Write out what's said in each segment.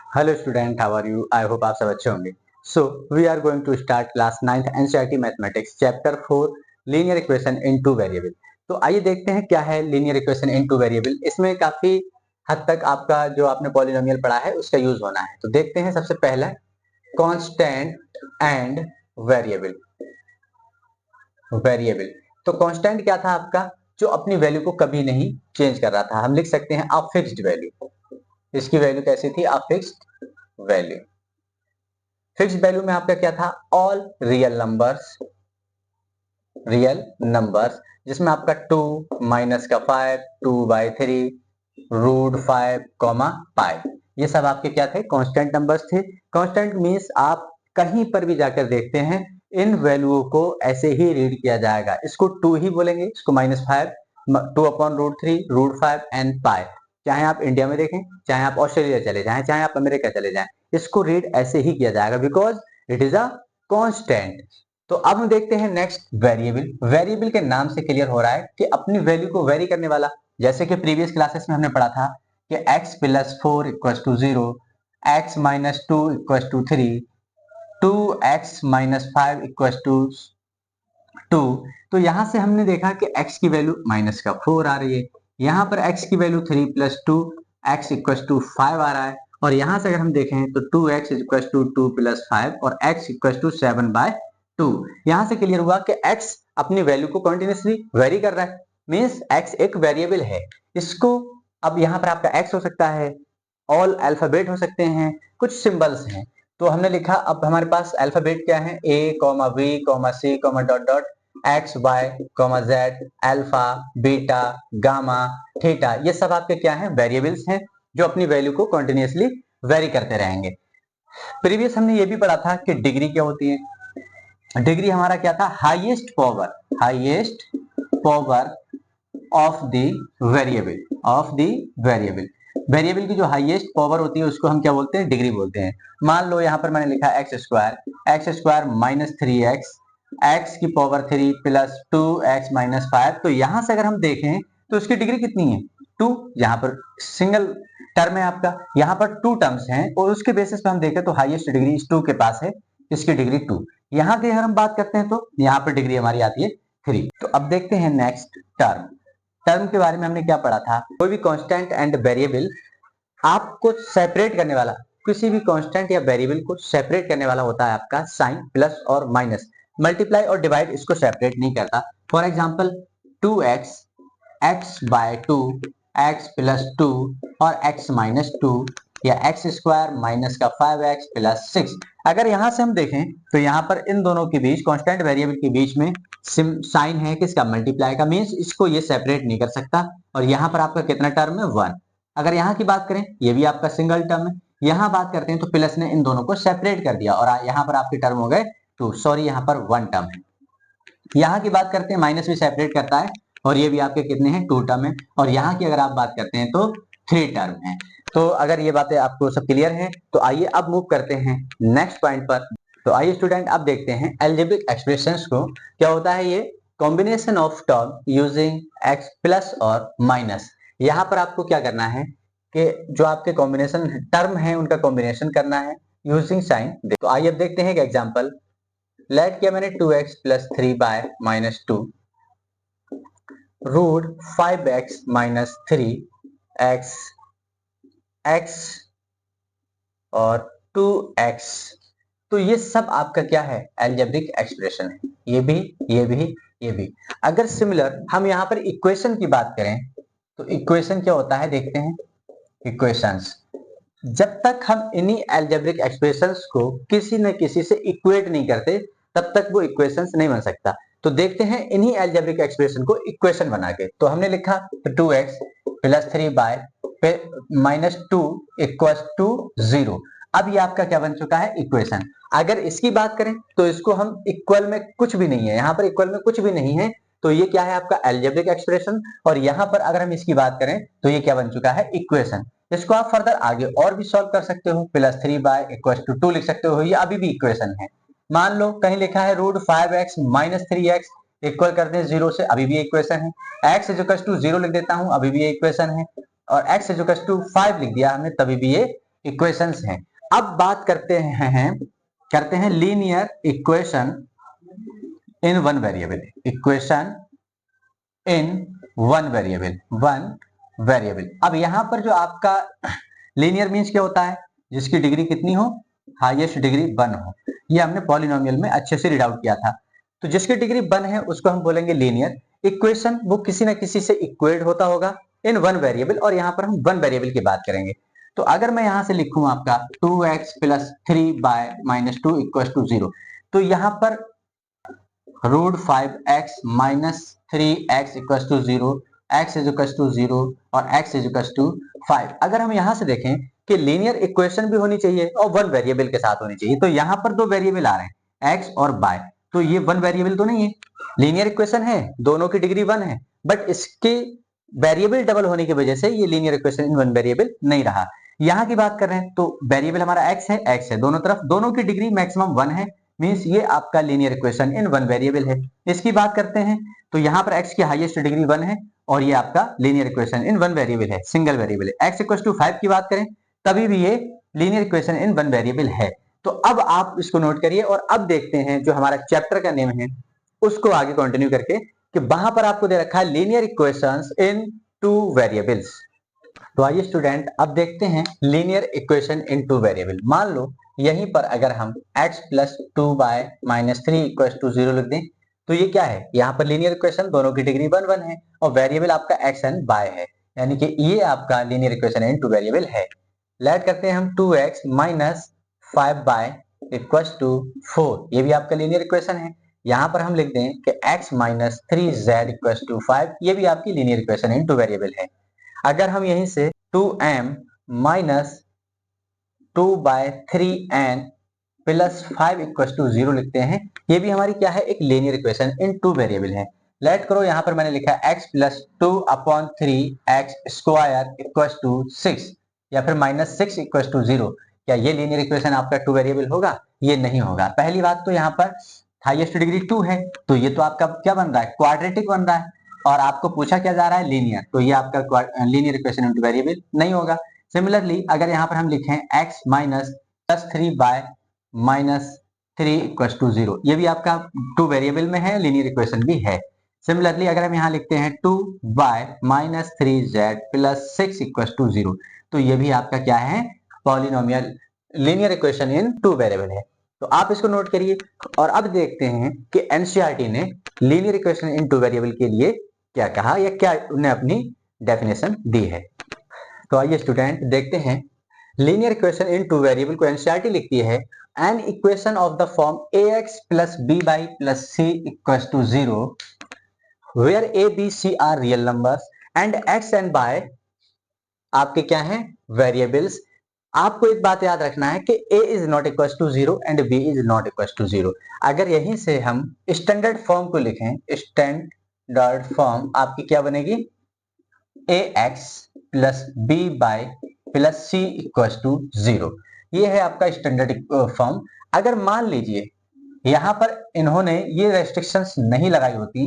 Hello student, how are you? I hope आप सब अच्छे होंगे। So we are going to start class 9th NCERT mathematics chapter 4 linear equation in two variable. तो आइए देखते हैं क्या है linear equation in two variable. इसमें काफी हद तक आपका जो आपने पॉलिनोमियल पढ़ा है उसका यूज होना है। तो देखते हैं सबसे पहला कांस्टेंट एंड वेरिएबल। वेरिएबल तो कांस्टेंट क्या था आपका? जो अपनी वैल्यू को कभी नहीं चेंज कर रहा था। हम लिख सकते हैं अ फिक्स्ड वैल्यू। इसकी वैल्यू कैसी थी? A fixed value. Fixed value में आपका क्या था? ऑल रियल नंबर्स जिसमें आपका 2 माइनस का 5 2/3 √5 कॉमा पाई, ये सब आपके क्या थे? कांस्टेंट नंबर्स थे। कांस्टेंट मींस आप कहीं पर भी जाकर देखते हैं इन वैल्यूओं को ऐसे ही रीड किया जाएगा। इसको 2 ही बोलेंगे, इसको -5 2/√3 √5 एंड पाई। चाहे आप इंडिया में देखें, चाहे आप ऑस्ट्रेलिया चले जाएं, चाहे आप अमेरिका चले जाएं, इसको रीड ऐसे ही किया जाएगा because it is a constant. तो अब हम देखते हैं नेक्स्ट वेरिएबल। वेरिएबल के नाम से क्लियर हो रहा है कि अपनी वैल्यू को वेरी करने वाला। जैसे कि प्रीवियस क्लासेस में हमने पढ़ा था कि x + 4 = 0, x - 2 = 3, 2x - 5 = 2। तो यहां से हमने देखा कि x की वैल्यू -4 आ रही है, यहां पर x की वैल्यू 3 + 2 x = 5 आ रहा है, और यहां से अगर हम देखें तो 2x = 2 + 5 और x = 7/2। यहां से क्लियर हुआ कि x अपनी वैल्यू को कंटिन्यूअसली वेरी कर रहा है, मींस x एक वेरिएबल है। इसको अब यहां पर आपका x हो सकता है, ऑल अल्फाबेट हो सकते हैं, कुछ सिंबल्स हैं। तो हमने लिखा, अब हमारे पास अल्फाबेट क्या है? A, V, C, dot dot X Y Z alpha beta gamma theta, ये सब आपके क्या है? वेरिएबल्स हैं जो अपनी वैल्यू को कंटिन्यूअसली वेरी करते रहेंगे। प्रीवियस हमने ये भी पढ़ा था कि डिग्री क्या होती है। डिग्री हमारा क्या था? Highest power of the variable. Variable की जो हाईएस्ट पावर होती है उसको हम क्या बोलते हैं? डिग्री बोलते हैं। मान लो यहाँ पर मैंने लिखा x² -3x, x की पावर 3 + 2x - 5। तो यहां से अगर हम देखें तो उसकी डिग्री कितनी है? 2। यहाँ पर सिंगल टर्म है आपका, यहाँ पर 2 टर्म्स हैं, और उसके बेसिस पे हम देखें तो हाईएस्ट डिग्री इस 2 के पास है, इसकी डिग्री 2। यहाँ की अगर हम बात करते हैं तो यहाँ पर डिग्री हमारी आती है 3। तो अब देखते हैं नेक्स्ट टर्म। टर्म के बारे में हमने क्या पढ़ा था? कोई भी कांस्टेंट एंड वेरिएबल आपको सेपरेट करने वाला, किसी भी कांस्टेंट या वेरिएबल को सेपरेट करने वाला होता है आपका साइन, प्लस और माइनस। मल्टीप्लाई और डिवाइड इसको सेपरेट नहीं करता। For example 2x x/2 x + 2 और x - 2, या x² - 5x + 6। अगर यहां से हम देखें तो यहां पर इन दोनों के बीच, कांस्टेंट वेरिएबल के बीच में साइन है किसका? मल्टीप्लाई का, मींस इसको ये सेपरेट नहीं कर सकता। और यहाँ पर आपका कितना टर्म है? 1। अगर यहाँ की बात करें, ये भी आपका सिंगल टर्म है। यहाँ बात करते हैं तो प्लस ने इन दोनों को सेपरेट कर दिया और यहाँ पर आपके टर्म हो गए 2, सॉरी यहाँ पर 1 टर्म है। यहाँ की बात करते हैं, माइनस भी सेपरेट करता है, और ये भी आपके कितने हैं? 2 टर्म है। और यहाँ की अगर आप बात करते हैं तो 3 टर्म है। तो अगर ये बातें आपको सब क्लियर है तो आइए अब मूव करते हैं नेक्स्ट पॉइंट पर। तो आइए स्टूडेंट अब देखते हैं अलजेब्रिक एक्सप्रेशंस को। क्या होता है ये? Combination of term using x plus और माइनस। यहाँ पर आपको क्या करना है कि जो आपके कॉम्बिनेशन टर्म है उनका कॉम्बिनेशन करना है यूजिंग साइन। तो आइए अब देखते हैं एक एग्जांपल। लेट किया मैंने 2x + 3 - 2 √5x - 3 x x और 2x। तो ये सब आपका क्या है? अलजेब्रिक एक्सप्रेशन है। ये भी, ये भी, ये भी। अगर सिमिलर हम यहाँ पर इक्वेशन की बात करें तो इक्वेशन क्या होता है देखते हैं। इक्वेशंस, जब तक हम इन्हीं अलजेब्रिक एक्सप्रेशंस को किसी न किसी से इक्वेट नहीं करते तब तक वो इक्वेशंस नहीं बन सकता। तो देखते हैं इन्हीं अलजेब्रिक एक्सप्रेशन को इक्वेशन बना के। तो हमने लिखा 2x + 3 - 2 = 0। अब ये आपका क्या बन चुका है? इक्वेशन। अगर इसकी बात करें तो इसको हम इक्वल में कुछ भी नहीं है, यहाँ पर इक्वल में कुछ भी नहीं है, तो ये क्या है? आपका अलजेब्रिक एक्सप्रेशन। और यहाँ पर अगर हम इसकी बात करें तो ये क्या बन चुका है? इक्वेशन। इसको आप फर्दर आगे और भी सॉल्व कर सकते हो, +3 = 2 लिख सकते हो, ये अभी भी इक्वेशन है। मान लो कहीं लिखा है √5x - 3x इक्वल कर दें 0 से, अभी भी इक्वेशन है। x = 0 लिख देता हूं, अभी भी इक्वेशन है। और x = 5 लिख दिया हमने, तभी भी ये इक्वेशंस हैं। अब बात करते हैं linear equation in one variable. Equation in one variable. अब यहां पर जो आपका लीनियर मीन्स क्या होता है, जिसकी डिग्री कितनी हो, हाईएस्ट डिग्री 1 हो। ये हमने पॉलिनोमियल में अच्छे से रीड आउट किया था। तो जिसकी डिग्री 1 है उसको हम बोलेंगे लीनियर। इक्वेशन वो किसी ना किसी से इक्वेट होता होगा इन वन वेरिएबल, और यहाँ पर हम वन वेरिएबल की बात करेंगे। तो अगर मैं यहां से लिखूं आपका 2x + 3y - 2 = 0, तो यहां पर √5x - 3x = 0, x = 0 और x = 5। अगर हम यहां से देखें कि लीनियर इक्वेशन भी होनी चाहिए और वन वेरिएबल के साथ होनी चाहिए, तो यहां पर दो वेरिएबल आ रहे हैं x और y, तो ये वन वेरिएबल तो नहीं है। लीनियर इक्वेशन है, दोनों की डिग्री 1 है, बट इसके वेरिएबल डबल होने की वजह से ये linear equation in one variable नहीं रहा। यहां की बात कर रहे हैं तो वेरिएबल हमारा x है, दोनों तरफ, दोनों की डिग्री मैक्सिमम 1 है, मींस ये आपका linear equation in one variable है। इसकी बात करते हैं तो यहाँ पर x की हाईएस्ट डिग्री 1 है और ये आपका linear equation in one variable है, सिंगल वेरिएबल है। x = 5 की बात करें तभी भी ये linear equation in one variable है। तो अब आप इसको नोट करिए और अब देखते हैं जो हमारा चैप्टर का नेम है उसको आगे कंटिन्यू करके, कि वहां पर आपको दे रखा है लीनियर इक्वेशंस इन टू वेरिएबल्स। तो आइए स्टूडेंट अब देखते हैं linear equation in two variable. मान लो यहीं पर अगर हम x + 2y - 3 = 0 लिख दें, तो ये क्या है, यहाँ पर लीनियर इक्वेशन, दोनों की डिग्री 1 1 है और वेरिएबल आपका x एंड y है, यानी कि ये आपका linear equation in two variable है। लेट करते हैं हम 2x - 5y = 4, ये भी आपका लीनियर इक्वेशन है। यहाँ पर हम लिख दें कि x - 3z = 5, ये भी आपकी linear equation in two variable है। अगर हम यहीं से 2m - 2/3n + 5 = 0 लिखते हैं, ये भी हमारी क्या है, एक linear equation in two variable है। लेट करो यहाँ पर मैंने लिखा है x + 2/3x² = 6 या फिर -6 = 0। क्या ये लीनियर इक्वेशन आपका टू वेरिएबल होगा? ये नहीं होगा। पहली बात तो यहाँ पर हाईएस्ट डिग्री 2 है, तो ये तो आपका क्या बन रहा है, क्वाड्रेटिक बन रहा है, और आपको पूछा क्या जा रहा है, लीनियर, तो ये आपका लीनियर इक्वेशन इनटू वेरिएबल नहीं होगा। सिमिलरली अगर यहाँ पर हम लिखें x - 3y - 3 = 0, ये भी आपका टू वेरिएबल में है, लीनियर इक्वेशन भी है। सिमिलरली अगर हम यहाँ लिखते हैं 2y - 3z + 6 = 0, तो ये भी आपका क्या है, polynomial linear equation in two variable है। तो आप इसको नोट करिए और अब देखते हैं कि एनसीईआरटी ने linear equation in two variable के लिए क्या कहा या क्या उन्हें अपनी डेफिनेशन दी है। तो आइए स्टूडेंट देखते हैं linear equation in two variable को एनसीईआरटी लिखती है, an equation of the form ax + by + c = 0 where a b c are real numbers and x and y आपके क्या हैं, वेरिएबल्स। आपको एक बात याद रखना है कि a is not equals to 0 and b is not equals to 0। अगर यहीं से हम स्टैंडर्ड फॉर्म को लिखें, स्टैंडर्ड फॉर्म आपकी क्या बनेगी, ax + by + c = 0। ये है आपका स्टैंडर्ड फॉर्म। अगर मान लीजिए यहाँ पर इन्होंने ये रेस्ट्रिक्शंस नहीं लगाई होती,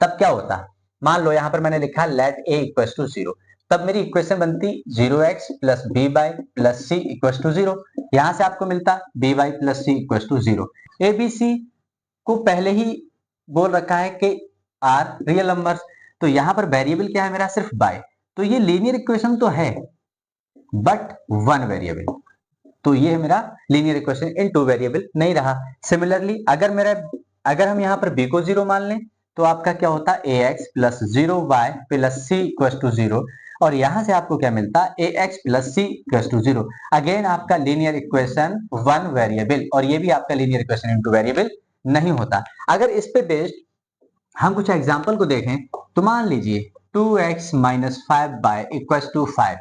तब क्या होता, मान लो यहाँ पर मैंने लिखा लेट a = 0, तब मेरी इक्वेशन बनती 0x + by + c = 0। यहां से आपको मिलता by + c = 0। abc को पहले ही बोल रखा है कि आर रियल नंबर्स, तो यहां पर वेरिएबल क्या है मेरा, सिर्फ by, तो ये लीनियर इक्वेशन तो है बट वन वेरिएबल, तो ये है मेरा linear equation in two variable नहीं रहा। सिमिलरली अगर हम यहाँ पर b को 0 मान लें तो आपका क्या होता, ax + 0y + c = 0, और यहां से आपको क्या मिलता, ax + c = 0। अगेन आपका लीनियर इक्वेशन वन वेरिएबल, और ये भी आपका linear equation in two variable नहीं होता। अगर इस पे बेस्ड हम कुछ एग्जाम्पल को देखें तो मान लीजिए 2x - 5y = 5,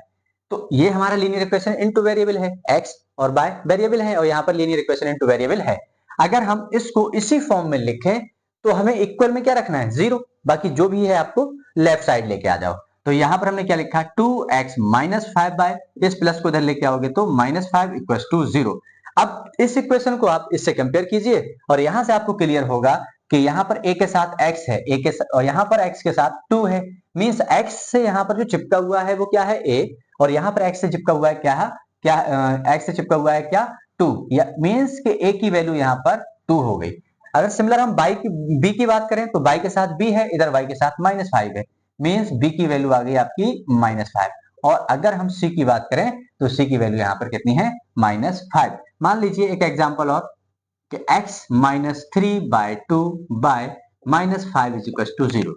तो ये हमारा लीनियर इक्वेशन इनटू वेरिएबल है, x और y वेरिएबल है और यहाँ पर लीनियर इक्वेशन इनटू वेरिएबल है। अगर हम इसको इसी फॉर्म में लिखें तो हमें इक्वल में क्या रखना है, 0, बाकी जो भी है आपको लेफ्ट साइड लेके आ जाओ। तो यहाँ पर हमने क्या लिखा, 2x - 5y, इस प्लस को इधर लेके आओगे तो -5 = 0। अब इस इक्वेशन को आप इससे कंपेयर कीजिए और यहां से आपको क्लियर होगा कि यहाँ पर a के साथ x है, और यहाँ पर x के साथ 2 है, मींस x से यहाँ पर जो चिपका हुआ है वो क्या है, a, और यहाँ पर x से चिपका हुआ है क्या है, क्या x से चिपका हुआ है क्या 2, या मीन्स के a की वैल्यू यहाँ पर 2 हो गई। अगर सिमिलर हम b की बात करें तो y के साथ b है, इधर y के साथ -5 है, मीन्स b की वैल्यू आ गई आपकी -5। और अगर हम c की बात करें तो c की वैल्यू यहाँ पर कितनी है -5। मान लीजिए एक एग्जांपल और कि x -3/2 बाय -5 = 0।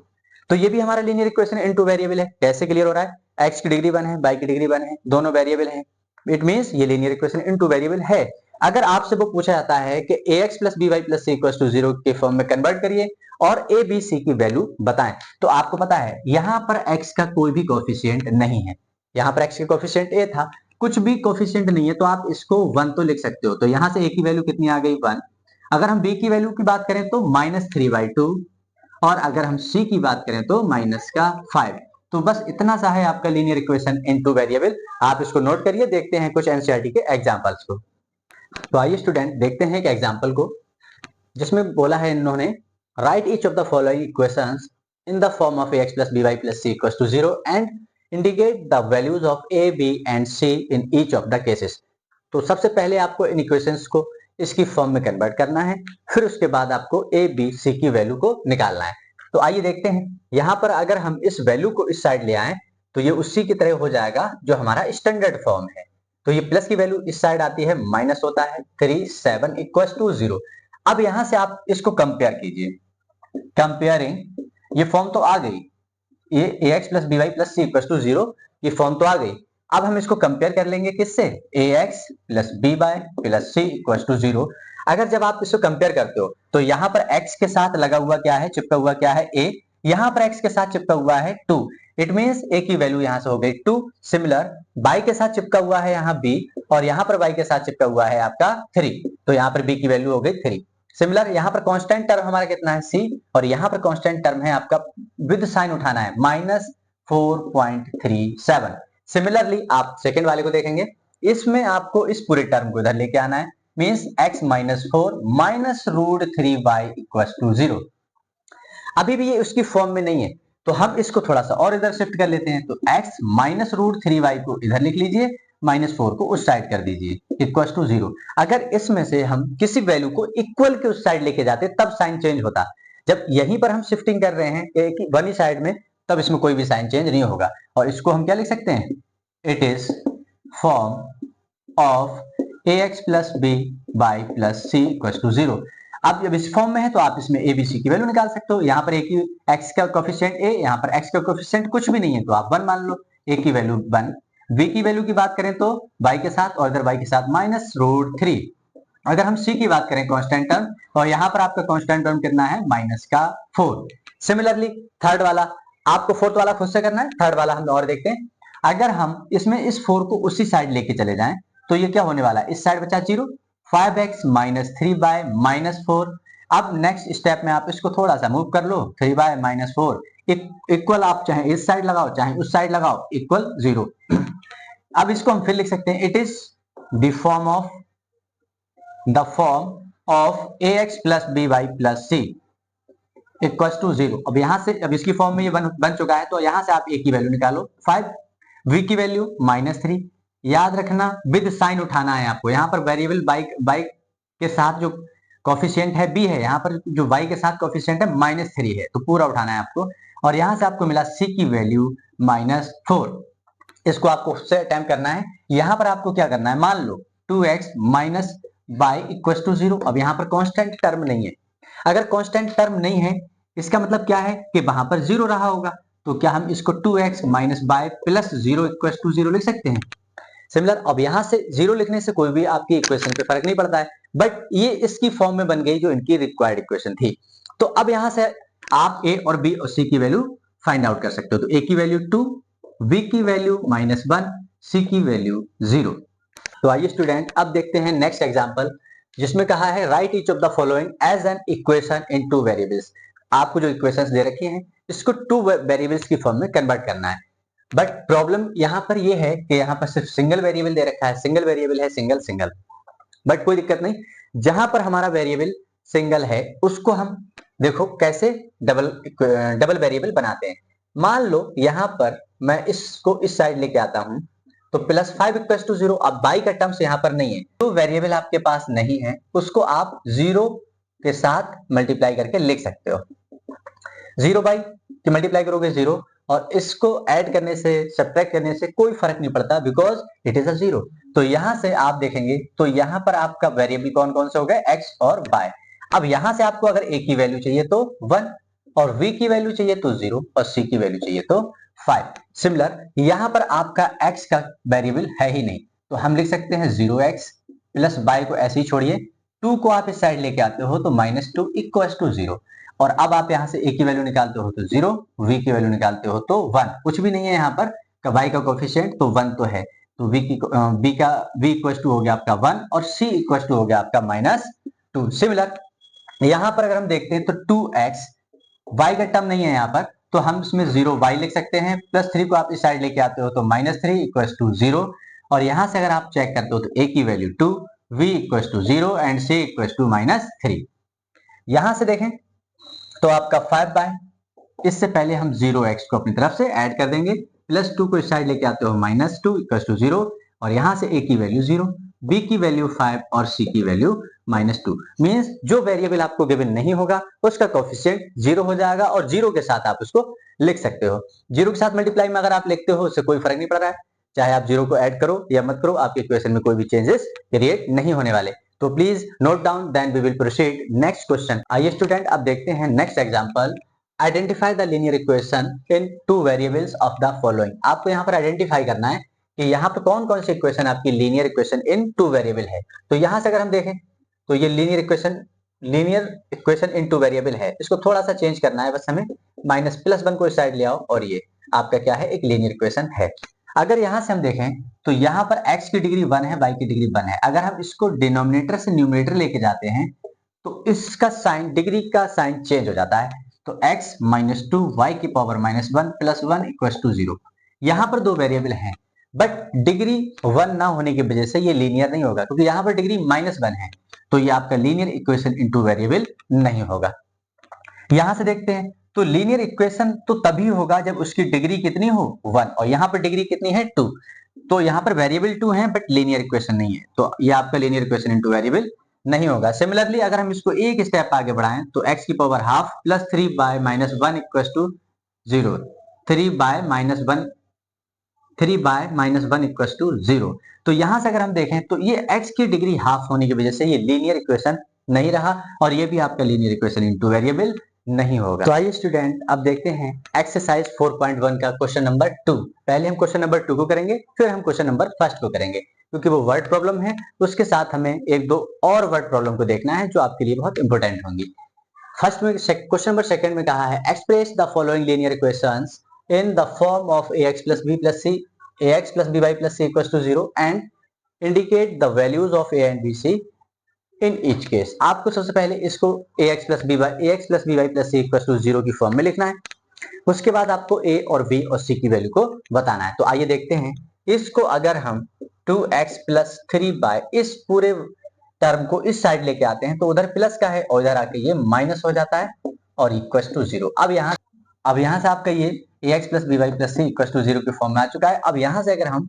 तो ये भी हमारा लीनियर इक्वेशन इनटू वेरिएबल है। कैसे क्लियर हो रहा है, x की डिग्री 1 है, y की डिग्री 1 है, दोनों वेरिएबल हैं, इट मींस ये लीनियर इक्वेशन इनटू वेरिएबल है। अगर आपसे वो पूछा जाता है कि ax + by + c = 0 के फॉर्म में कन्वर्ट करिए और a b c की वैल्यू बताएं, तो आपको पता है यहां पर x का कोई भी कोएफिशिएंट नहीं है, यहां पर x का कोएफिशिएंट a था, कुछ भी कोएफिशिएंट नहीं है, तो आप इसको 1 तो लिख सकते हो। तो यहां से a की वैल्यू कितनी आ गई 1। अगर हम b की वैल्यू की बात करें तो -3/2, और अगर हम c की बात करें तो -5। तो बस इतना सा है आपका लीनियर इक्वेशन इनटू वेरिएबल। आप इसको नोट करिए, देखते हैं कुछ एनसीईआरटी के एग्जांपल्स को। तो आइए स्टूडेंट देखते हैं एक एग्जांपल को, जिसमें बोला है इन्होंने right each of the following equations in the form of ax + by + c = 0 and indicate the values of a, b and c in each of the cases. तो सबसे पहले आपको इन इक्वेशंस को इसकी फॉर्म में कन्वर्ट करना है, फिर उसके बाद आपको a, b, c की वैल्यू को निकालना है। तो आइए देखते हैं, यहाँ पर अगर हम इस वैल्यू को इस साइड ले आए तो ये उसी की तरह हो जाएगा जो हमारा स्टैंडर्ड फॉर्म है। तो ये प्लस की वैल्यू इस साइड आती है, माइनस होता है 3, 7 = 0। अब यहां से आप इसको कंपेयर कीजिए, कंपेयरिंग ये फॉर्म तो आ गई, ये ax + by + c = 0 ये फॉर्म तो आ गई। अब हम इसको कंपेयर कर लेंगे किससे, ax + by + c = 0। अगर जब आप इसको कंपेयर करते हो तो यहाँ पर x के साथ लगा हुआ क्या है, चिपका हुआ क्या है a, यहाँ पर x के साथ चिपका हुआ है 2, इट मींस a की वैल्यू यहाँ से हो गई 2। सिमिलर y के साथ चिपका हुआ है यहाँ b, और यहाँ पर y के साथ चिपका हुआ है आपका 3, तो यहाँ पर b की वैल्यू हो गई 3। सिमिलर यहाँ पर कांस्टेंट टर्म हमारा कितना है c, और यहाँ पर कांस्टेंट टर्म है आपका, विद साइन उठाना है, -4.37। सिमिलरली आप सेकंड वाले को देखेंगे, इसमें आपको इस पूरे टर्म को इधर लेके आना है, मींस x - 4 -√3y = 0। अभी भी ये उसकी फॉर्म में नहीं है, तो हम इसको थोड़ा सा और इधर शिफ्ट कर लेते हैं। तो x -√3y को इधर लिख लीजिए, -4 को उस साइड कर दीजिए, = 0। अगर इसमें से हम किसी वैल्यू को इक्वल के उस साइड लेके जाते तब साइन चेंज होता, जब यहीं पर हम शिफ्टिंग कर रहे हैं एक ही वन ही साइड में, तब इसमें कोई भी साइन चेंज नहीं होगा। और इसको हम क्या लिख सकते हैं, it is form of ax + by + c = 0। अब जब इस फॉर्म में है तो आप इसमें a, b, c की वैल्यू निकाल सकते हो। यहाँ पर x का कोएफिशिएंट a, यहाँ पर x का कोएफिशिएंट कुछ भी नहीं है, तो आप 1 मान लो, a की वैल्यू 1। b की वैल्यू की बात करें तो y के साथ, और इधर y के साथ -√3। अगर हम c की बात करें कांस्टेंट टर्म, और यहाँ पर आपका कांस्टेंट टर्म कितना है, -4। सिमिलरली थर्ड वाला, आपको फोर्थ वाला खुद से करना है, थर्ड वाला हम और देखते हैं। अगर हम इसमें इस 4 को उसी साइड लेके चले जाएं तो ये क्या होने वाला है, इस साइड बचा 0, 5x - 3y - 4। अब नेक्स्ट स्टेप में आप इसको थोड़ा सा मूव कर लो, 3y - 4 इक्वल, आप चाहे इस साइड लगाओ चाहे उस साइड लगाओ, = 0। अब इसको हम फिर लिख सकते हैं, it is the form of ax + by + c = 0। अब यहां से, अब इसकी फॉर्म में ये बन चुका है, तो यहां से आप a की वैल्यू निकालो 5, v की वैल्यू -3। याद रखना विद साइन उठाना है आपको, यहाँ पर वेरिएबल y के साथ जो कोफिशिएंट है b है, यहाँ पर जो y के साथ कोफिशिएंट है -3 है, तो पूरा उठाना है आपको। और यहाँ से आपको मिला c की वैल्यू -4, इसको आपको उससे अटेम्प्ट करना है। यहाँ पर आपको क्या करना है, मान लो 2x - y = 0। अब यहाँ पर कांस्टेंट टर्म नहीं है, अगर कांस्टेंट टर्म नहीं है इसका मतलब क्या है कि वहां पर 0 रहा होगा, तो क्या हम इसको 2x - y + 0 = 0 लिख सकते हैं। सिमिलर, अब यहां से 0 लिखने से कोई भी आपकी इक्वेशन पे फर्क नहीं पड़ता है, बट ये इसकी फॉर्म में बन गई जो इनकी रिक्वायर्ड इक्वेशन थी। तो अब यहां से आप a और b और c की वैल्यू फाइंड आउट कर सकते हो। तो a की वैल्यू 2, v की वैल्यू -1, c की वैल्यू 0। तो आइए स्टूडेंट अब देखते हैं नेक्स्ट एग्जांपल, जिसमें कहा है write each of the following as an equation in 2 variables. आपको जो इक्वेशंस दे रखी हैं इसको 2 वेरिएबल्स की फॉर्म में कन्वर्ट करना है। बट प्रॉब्लम यहाँ पर ये है कि यहाँ पर सिर्फ सिंगल वेरिएबल दे रखा है, सिंगल वेरिएबल है, सिंगल सिंगल। बट कोई दिक्कत नहीं, जहां पर हमारा वेरिएबल सिंगल है उसको हम देखो कैसे डबल वेरिएबल बनाते हैं। मान लो यहाँ पर मैं इसको इस साइड लेके आता हूं, तो +5 इक्वल टू 0। अब बाई का टर्म्स यहाँ पर नहीं है, तो वेरिएबल आपके पास नहीं है, उसको आप 0 के साथ मल्टीप्लाई करके लिख सकते हो। 0 बाई कि मल्टीप्लाई करोगे 0, और इसको ऐड करने से सब्ट्रैक्ट करने से कोई फर्क नहीं पड़ता, बिकॉज इट इज अ 0। तो यहां से आप देखेंगे तो यहां पर आपका वेरिएबल कौन कौन से हो गए, x और y। अब यहां से आपको अगर a की वैल्यू चाहिए तो 1, और v की वैल्यू चाहिए तो 0, और c की वैल्यू चाहिए तो 5। सिमिलर यहां पर आपका x का वेरिएबल है ही नहीं, तो हम लिख सकते हैं 0x प्लस y को ऐसे ही छोड़िए, 2 को आप इस साइड लेके आते हो तो -2 इक्वल टू 0, और अब आप यहां से a की वैल्यू निकालते हो तो 0, v की वैल्यू निकालते हो तो 1, कुछ भी नहीं है यहाँ पर, y का कोफिशिएंट तो 1 तो है, तो v इक्वल टू हो गया आपका 1, और c इक्वल टू हो गया आपका -2। सिमिलर यहां पर अगर हम देखते हैं तो 2x, y का टर्म नहीं है यहाँ पर, तो हम इसमें 0y लिख सकते हैं, +3 को आप इस साइड लेके आते हो तो -3 इक्वल टू 0, और यहां से अगर आप चेक करते हो तो a की value 2, v equal to 0 and c equal to -3। यहां से देखें तो आपका 5 बाय, इससे पहले हम 0x को अपनी तरफ से ऐड कर देंगे, +2 को इस साइड लेके आते हो -2 इक्वल टू 0, और यहां से a की वैल्यू 0, b की वैल्यू 5 और c की वैल्यू -2। मींस जो वेरिएबल आपको गिवन नहीं होगा उसका कोफिशिएंट 0 हो जाएगा, और 0 के साथ आप उसको लिख सकते हो। 0 के साथ मल्टीप्लाई में अगर आप लिखते हो उससे कोई फर्क नहीं पड़ रहा है, चाहे आप 0 को ऐड करो या मत करो, आपके इक्वेशन में कोई भी चेंजेस क्रिएट नहीं होने वाले। तो please note down, then we will proceed next question. आइए स्टूडेंट अब देखते हैं next example. Identify the linear equation in two variables of the following. आपको यहाँ पर आइडेंटिफाई करना है कि यहाँ पर कौन कौन सी इक्वेशन आपकी linear equation in two variable है। तो यहाँ से अगर हम देखें तो ये linear equation in two variable है, इसको थोड़ा सा चेंज करना है, बस हमें -+1 को इस साइड ले आओ, और ये आपका क्या है, एक लीनियर इक्वेशन है। अगर यहां से हम देखें तो यहाँ पर x की डिग्री 1 है, y की डिग्री 1 है, अगर हम इसको डिनोमिनेटर से न्यूमरेटर लेके जाते हैं तो इसका साइन, डिग्री का साइन चेंज हो जाता है, तो x -2 y की पावर -1 + 1 इक्वल टू 0। यहाँ पर दो वेरिएबल हैं, बट डिग्री 1 ना होने की वजह से ये लीनियर नहीं होगा, क्योंकि यहाँ पर डिग्री -1 है, तो ये आपका लीनियर इक्वेशन इनटू वेरिएबल नहीं होगा। यहां से देखते हैं तो लीनियर इक्वेशन तो तभी होगा जब उसकी डिग्री कितनी हो 1, और यहाँ पर डिग्री कितनी है 2, तो यहाँ पर वेरिएबल 2 है बट लीनियर इक्वेशन नहीं है, तो ये आपका लीनियर इक्वेशन इनटू वेरिएबल नहीं होगा। सिमिलरली अगर हम इसको एक स्टेप आगे बढ़ाएं तो x की power half plus 3 by -1 equal to 0, 3 by -1 equal to 0। तो यहां से अगर हम देखें तो ये x की डिग्री हाफ होने की वजह से ये लीनियर इक्वेशन नहीं रहा, और ये भी आपका लीनियर इक्वेशन इनटू वेरिएबल नहीं होगा। तो आइए स्टूडेंट अब देखते हैं एक्सरसाइज 4.1 का क्वेश्चन नंबर 2। पहले हम क्वेश्चन नंबर 2 को करेंगे, फिर हम क्वेश्चन नंबर 1 को करेंगे, क्योंकि वो वर्ड प्रॉब्लम है, उसके साथ हमें एक दो और वर्ड प्रॉब्लम को देखना है जो आपके लिए बहुत इंपॉर्टेंट होंगी। फर्स्ट में क्वेश्चन नंबर 2 में कहा है express the following linear equations in the form of ax plus b plus c, ax plus by plus c equals to 0 and indicate the values of a and b c in each case. आपको सबसे पहले इसको ax plus by plus c equals to 0 की form में लिखना है, उसके बाद आपको a और b और c की वैल्यू को बताना है। तो आइए देखते हैं, इसको अगर हम 2x plus 3y इस पूरे टर्म को इस साइड लेके आते हैं तो उधर प्लस का है और इधर आके ये माइनस हो जाता है और इक्वल टू 0। अब यहाँ से आपका ये ax plus by plus c equals to 0 की फॉर्म में आ चुका है। अब यहाँ से अगर हम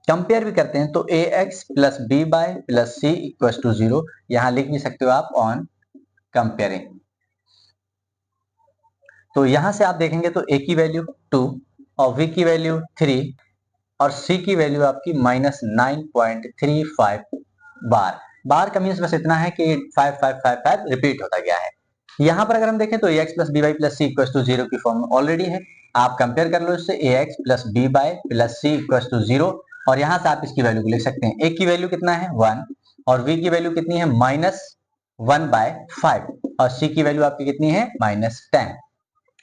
कंपेयर भी करते हैं तो ax plus by plus c equals to 0 यहां लिख भी सकते हो आप ऑन कंपेयरिंग। तो यहां से आप देखेंगे तो a की वैल्यू 2 और v की वैल्यू 3 और c की वैल्यू आपकी -9.35 बार का मीन्स बस इतना है कि 5555 रिपीट होता गया है। यहां पर अगर हम देखें तो ax plus by plus c equals to 0 की फॉर्म ऑलरेडी है, आप कंपेयर कर लो इससे ax plus by plus c equals to 0, और यहां से आप इसकी वैल्यू को लिख सकते हैं। a की वैल्यू कितना है 1 और v की वैल्यू कितनी है -1/5 और c की वैल्यू आपकी कितनी है -10।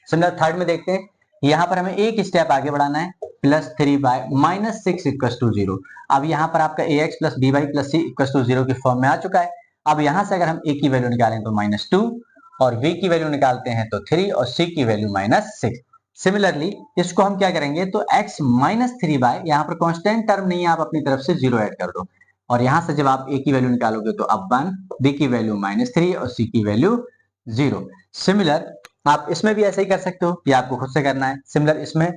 सिमिलर थर्ड में देखते हैं, यहाँ पर हमें एक स्टेप आगे बढ़ाना है, +3 बाय -6 इक्वल टू 0। अब यहाँ पर आपका ax plus by plus c equal to 0 की फॉर्म में आ चुका है। अब यहाँ से अगर हम a की वैल्यू निकालें तो -2 और v की वैल्यू निकालते हैं तो 3 और c की वैल्यू -6। सिमिलरली इसको हम क्या करेंगे तो x -3 बाय, यहाँ पर कांस्टेंट टर्म नहीं है, आप अपनी तरफ से 0 ऐड कर दो, और यहाँ से जब आप a की वैल्यू निकालोगे तो अब 1, b की वैल्यू -3 और c की वैल्यू 0। सिमिलर आप इसमें भी ऐसा ही कर सकते हो, ये आपको खुद से करना है। सिमिलर इसमें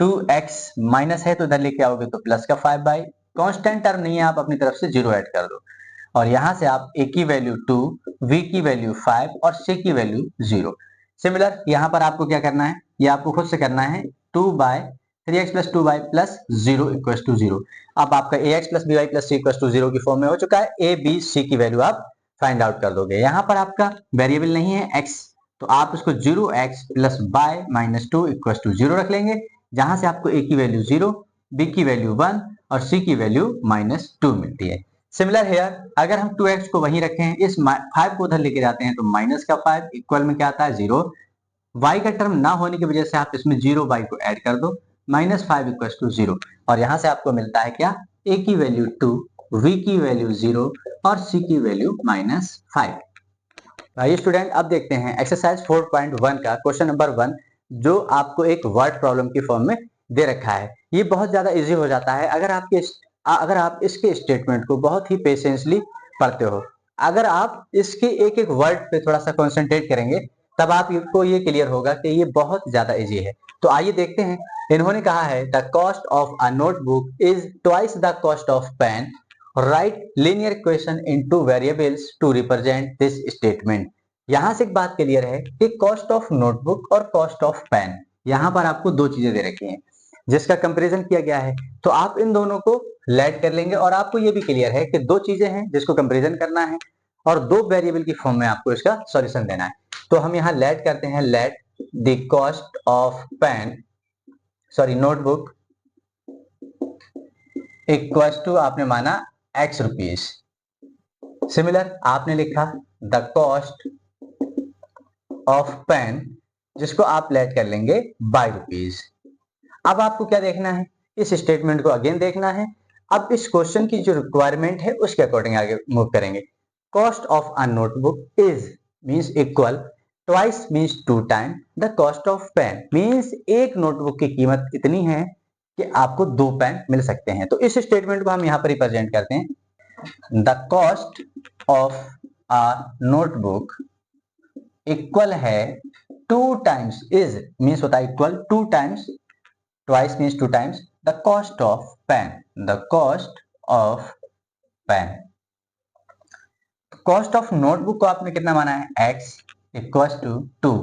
2x माइनस है तो इधर लेके आओगे तो प्लस का 5/, कांस्टेंट टर्म नहीं है, आप अपनी तरफ से 0 ऐड कर दो, और यहां से आप a की वैल्यू 2, v की वैल्यू 5 और c की वैल्यू 0। सिमिलर यहाँ पर आपको क्या करना है, ये आपको खुद से करना है, 2/3x + 2y + 0 = 0। अब आपका ax + by + c = 0 की फॉर्म में हो चुका है, a b c की वैल्यू आप फाइंड आउट कर दोगे। यहाँ पर आपका वेरिएबल नहीं है x, तो आप उसको 0x + y - 2 = 0 रख लेंगे, जहां से आपको a की वैल्यू 0, b की वैल्यू 1 और c की वैल्यू -2 मिलती है। सिमिलर हेयर, अगर हम 2x को वहीं रखें, इस 5 को उधर लेके जाते हैं तो माइनस का 5 इक्वल में क्या आता है 0, y का टर्म ना होने की वजह से आप इसमें 0y को ऐड कर दो, -5 = 0, और यहां से आपको मिलता है क्या, a की वैल्यू 2, v की वैल्यू 0 और c की वैल्यू -5। भाई स्टूडेंट, अब देखते हैं एक्सरसाइज 4.1 का क्वेश्चन नंबर 1, जो आपको एक वर्ड प्रॉब्लम की फॉर्म में दे रखा है। ये बहुत ज्यादा इजी हो जाता है अगर आप इसके स्टेटमेंट को बहुत ही पेशेंसली पढ़ते हो। अगर आप इसके एक एक वर्ड पे थोड़ा सा कंसंट्रेट करेंगे, तब आपको ये क्लियर होगा कि ये बहुत ज्यादा इजी है। तो आइए देखते हैं। इन्होंने कहा है the cost of a notebook is twice the cost of pen, write linear equation in two variables to represent this statement. यहां से एक बात क्लियर है कि कॉस्ट ऑफ नोटबुक और कॉस्ट ऑफ पेन, यहां पर आपको दो चीजें दे रखी हैं जिसका कंपैरिजन किया गया है, तो आप इन दोनों को लेट कर लेंगे, और आपको ये भी क्लियर है कि दो चीजें हैं जिसको कंपैरिजन करना है और दो वेरिएबल की फॉर्म में आपको इसका सॉल्यूशन देना है। तो हम यहाँ लेट करते हैं, let the cost of notebook equal to, आपने माना x रुपीज। सिमिलर आपने लिखा द कॉस्ट ऑफ पेन, जिसको आप लेट कर लेंगे बाय रुपीज। अब आपको क्या देखना है, इस स्टेटमेंट को अगेन देखना है। अब इस क्वेश्चन की जो रिक्वायरमेंट है उसके अकॉर्डिंग आगे मूव करेंगे। Cost of a notebook is means equal, twice means 2 time the cost of pen, means एक नोटबुक की कीमत इतनी है कि आपको 2 पेन मिल सकते हैं। तो इस स्टेटमेंट को हम यहाँ पर रिप्रेजेंट करते हैं, the cost of a notebook equal है 2 टाइम्स, इज मींस होता है equal 2 times, twice means 2 times the cost of pen, the cost of pen. Cost of notebook को आपने कितना माना है x equal to 2,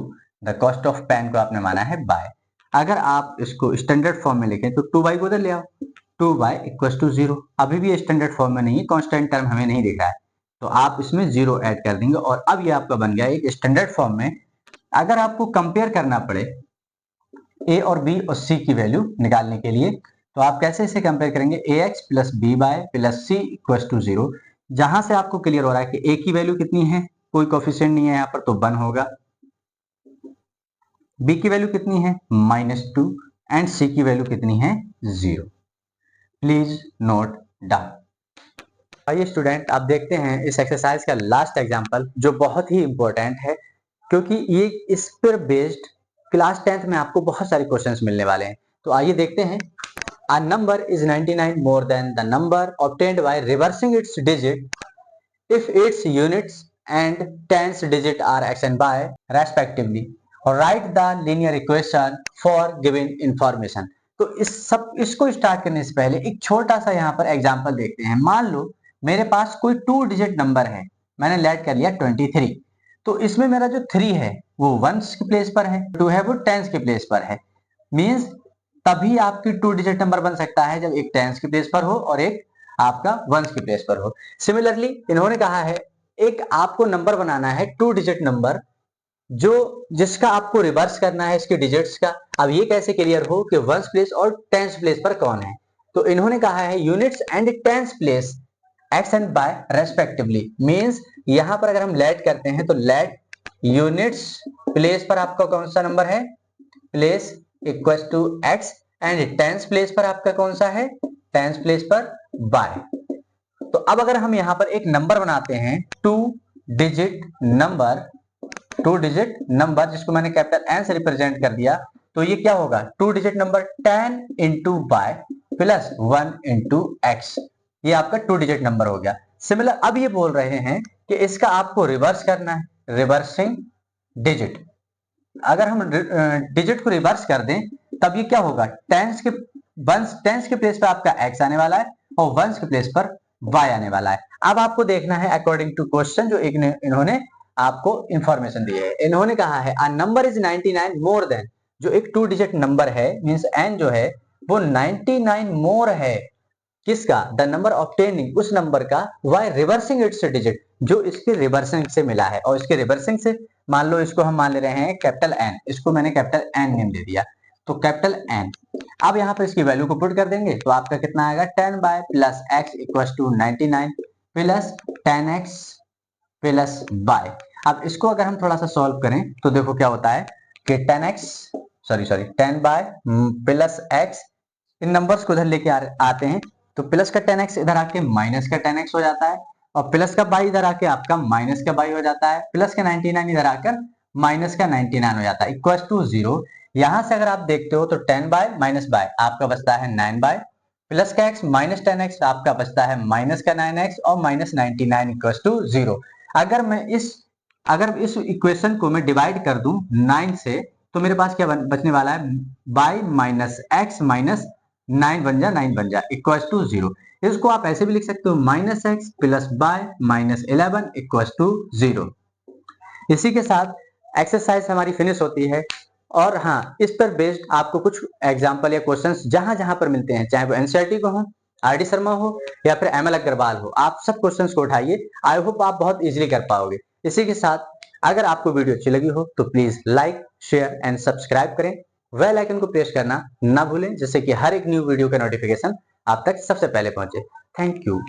the cost of pen को आपने माना है बाय। अगर आप इसको स्टैंडर्ड फॉर्म में लिखें तो 2y को उधर ले आओ, 2y इक्वल टू 0। अभी भी स्टैंडर्ड फॉर्म में नहीं है, कांस्टेंट टर्म हमें नहीं दिख रहा है, तो आप इसमें 0 ऐड कर देंगे, और अब ये आपका बन गया एक स्टैंडर्ड फॉर्म में। अगर आपको कंपेयर करना पड़े a और b और c की वैल्यू निकालने के लिए, तो आप कैसे इसे कंपेयर करेंगे, ax + by + c = 0, जहां से आपको क्लियर हो रहा है कि a की वैल्यू कितनी है, कोई कोफिशिएंट नहीं है यहाँ पर, तो 1 होगा, b की वैल्यू कितनी है -2 एंड c की वैल्यू कितनी है 0। Please note down. आइए स्टूडेंट, आप देखते हैं इस एक्सरसाइज का लास्ट एग्जांपल, जो बहुत ही इंपॉर्टेंट है, क्योंकि ये इस पर बेस्ड क्लास 10th में आपको बहुत सारे क्वेश्चंस मिलने वाले हैं। तो आइए देखते हैं। A number is 99 more than the number obtained by reversing its digit if its units and tens digit are x and y respectively. Write the linear equation for given information. तो इसको start करने से पहले एक छोटा सा यहाँ पर एग्जांपल देखते हैं। मान लो मेरे पास कोई 2 डिजिट नंबर है, मैंने लेट कर लिया 23, तो इसमें मेरा जो 3 है वो वंस के प्लेस पर है, 2 है वो टेंस के प्लेस पर है। मींस तभी आपकी 2 डिजिट नंबर बन सकता है जब एक टेंस के प्लेस पर हो और एक आपका वंस के प्लेस पर हो। सिमिलरली इन्होंने कहा है एक आपको नंबर बनाना है 2 डिजिट नंबर, जिसका आपको रिवर्स करना है इसके डिजिट्स का। अब ये कैसे क्लियर हो कि वंस प्लेस और टेंस प्लेस पर कौन है, तो इन्होंने कहा है units and tens place x and y respectively. Means यहां पर अगर हम लेट करते हैं तो लेट यूनिट्स प्लेस पर आपका कौन सा नंबर है, place equal to x, and tens place पर आपका कौन सा है, टेंस प्लेस पर बाय। तो अब अगर हम यहां पर एक नंबर बनाते हैं 2 डिजिट नंबर जिसको मैंने कैपिटल एन से रिप्रेजेंट कर दिया, तो ये क्या होगा 2 digit number 10 into y plus 1 into x, ये आपका 2 डिजिट नंबर हो गया। सिमिलर अब ये बोल रहे हैं कि इसका आपको रिवर्स करना है, रिवर्सिंग डिजिट। अगर हम डिजिट को रिवर्स कर दें तब ये क्या होगा, टेंस के प्लेस पर आपका x आने वाला है और वंस के प्लेस पर y आने वाला है। अब आपको देखना है अकॉर्डिंग टू क्वेश्चन जो इन्होंने आपको इंफॉर्मेशन दी है। इन्होंने कहा है a number is 99 more than, जो एक 2 डिजिट नंबर है मींस n जो है वो 99 मोर है किसका, द नंबर ऑब्टेनिंग, उस नंबर का, वाई रिवर्सिंग इट्स डिजिट, जो इसके रिवर्सिंग से मिला है। और इसके रिवर्सिंग से मान लो इसको हम मान ले रहे हैं कैपिटल एन, इसको मैंने कैपिटल एन नेम दे दिया, तो कैपिटल एन। अब यहाँ पर इसकी वैल्यू को पुट कर देंगे तो आपका कितना आएगा, 10 y plus x equal to 99 plus 10x plus y. अब इसको अगर हम थोड़ा सा सॉल्व करें तो देखो क्या होता है कि 10 बाय प्लस एक्स, इन नंबर्स को इधर लेके आते हैं तो प्लस का 10x इधर आके माइनस का 10x हो जाता है और प्लस का बाई इधर आके आपका माइनस का बाई हो जाता है, प्लस का 99 इधर आकर माइनस का 99 हो जाता है इक्वल टू 0। यहां से अगर आप देखते हो तो 10 बाय माइनस बाय आपका बचता है 9 बाय, प्लस का x माइनस 10x आपका बचता है माइनस का 9x और माइनस 99 इक्वल टू 0। अगर इस इक्वेशन को मैं डिवाइड कर दूं 9 से तो मेरे पास क्या बचने वाला है, बाई माइनस एक्स माइनस 9 बन जा इक्वल टू 0। इसको आप ऐसे भी लिख सकते हो minus x plus y minus 11 equal to 0। इसी के साथ एक्सरसाइज हमारी फिनिश होती है। और हाँ, इस पर बेस्ड आपको कुछ एग्जांपल या क्वेश्चंस जहां जहां पर मिलते हैं, चाहे वो एनसीईआरटी को हो, आरडी शर्मा हो या फिर एमएल अग्रवाल हो, आप सब क्वेश्चंस को उठाइए। आई होप आप बहुत इजीली कर पाओगे। इसी के साथ अगर आपको वीडियो अच्छी लगी हो तो please like share and subscribe करें, बेल आइकन को प्रेस करना ना भूलें जिससे कि हर एक न्यू वीडियो का नोटिफिकेशन आप तक सबसे पहले पहुंचे। Thank you.